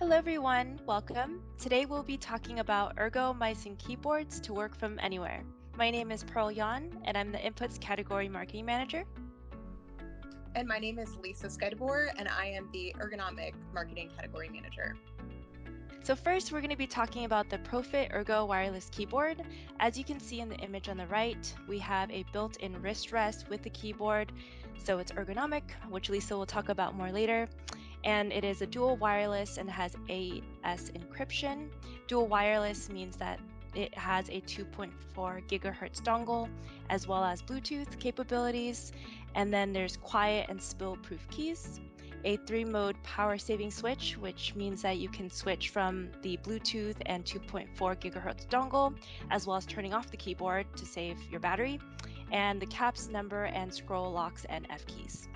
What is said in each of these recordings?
Hello everyone, welcome. Today we'll be talking about ergo mice and keyboards to work from anywhere. My name is Pearl Yan, and I'm the Inputs Category Marketing Manager. And my name is Lisa Skidebor, and I am the Ergonomic Marketing Category Manager. So first, we're going to be talking about the Profit Ergo Wireless Keyboard. As you can see in the image on the right, we have a built-in wrist rest with the keyboard. So it's ergonomic, which Lisa will talk about more later. And it is a dual wireless and has AES encryption. Dual wireless means that it has a 2.4 gigahertz dongle, as well as Bluetooth capabilities. And then there's quiet and spill-proof keys. A 3-mode power saving switch, which means that you can switch from the Bluetooth and 2.4 gigahertz dongle, as well as turning off the keyboard to save your battery, and the caps, number, and scroll locks and F keys.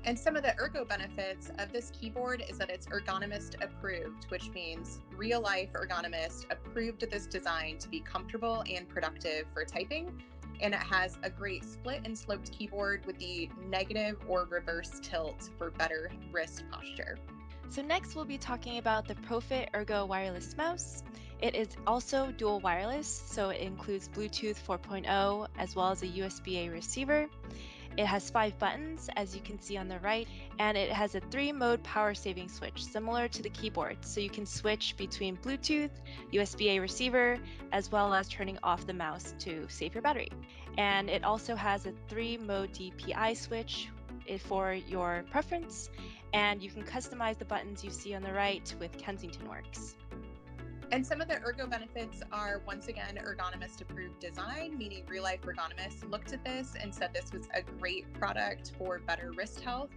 And some of the ergo benefits of this keyboard is that it's ergonomist approved, which means real life ergonomist approved this design to be comfortable and productive for typing. And it has a great split and sloped keyboard with the negative or reverse tilt for better wrist posture. So next we'll be talking about the Profit Ergo Wireless Mouse. It is also dual wireless, so it includes Bluetooth 4.0 as well as a USB-A receiver. It has 5 buttons, as you can see on the right, and it has a 3-mode power saving switch, similar to the keyboard. So you can switch between Bluetooth, USB-A receiver, as well as turning off the mouse to save your battery. And it also has a 3-mode DPI switch for your preference, and you can customize the buttons you see on the right with Kensington Works. And some of the ergo benefits are, once again, ergonomist approved design, meaning real life ergonomists looked at this and said this was a great product for better wrist health,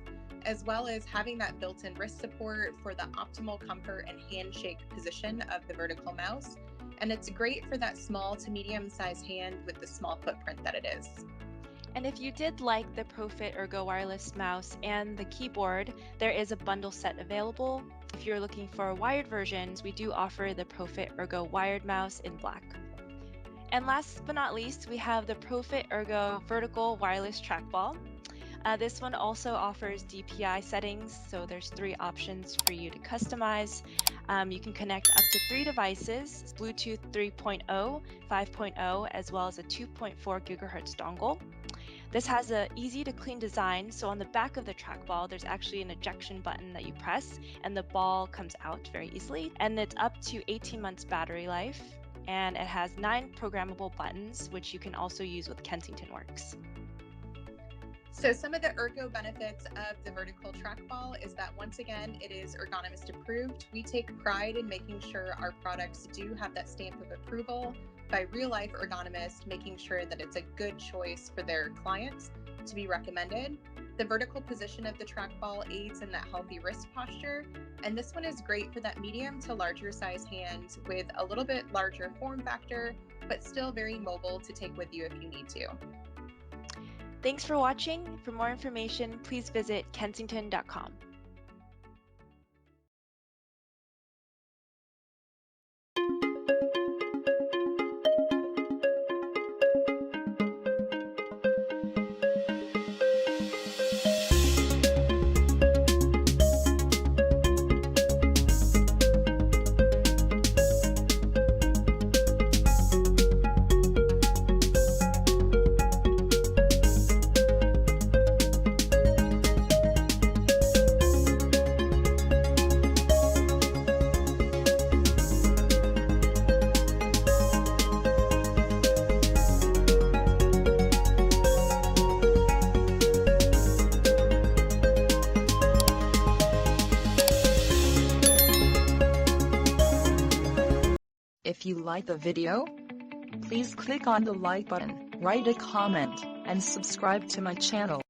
as well as having that built-in wrist support for the optimal comfort and handshake position of the vertical mouse. And it's great for that small to medium sized hand with the small footprint that it is. And if you did like the Profit Ergo Wireless Mouse and the keyboard, there is a bundle set available. If you're looking for wired versions, we do offer the Profit Ergo Wired Mouse in black. And last but not least, we have the Profit Ergo Vertical Wireless Trackball. This one also offers DPI settings, so there's 3 options for you to customize. You can connect up to 3 devices, Bluetooth 3.0, 5.0, as well as a 2.4 gigahertz dongle. This has an easy to clean design, so on the back of the trackball there's actually an ejection button that you press and the ball comes out very easily. And it's up to 18 months battery life, and it has 9 programmable buttons, which you can also use with Kensington Works. So some of the ergo benefits of the vertical trackball is that, once again, it is ergonomist approved. We take pride in making sure our products do have that stamp of approval by real life ergonomists, making sure that it's a good choice for their clients to be recommended. The vertical position of the trackball aids in that healthy wrist posture. And this one is great for that medium to larger size hand with a little bit larger form factor, but still very mobile to take with you if you need to. Thanks for watching. For more information, please visit kensington.com. If you like the video, please click on the like button, write a comment, and subscribe to my channel.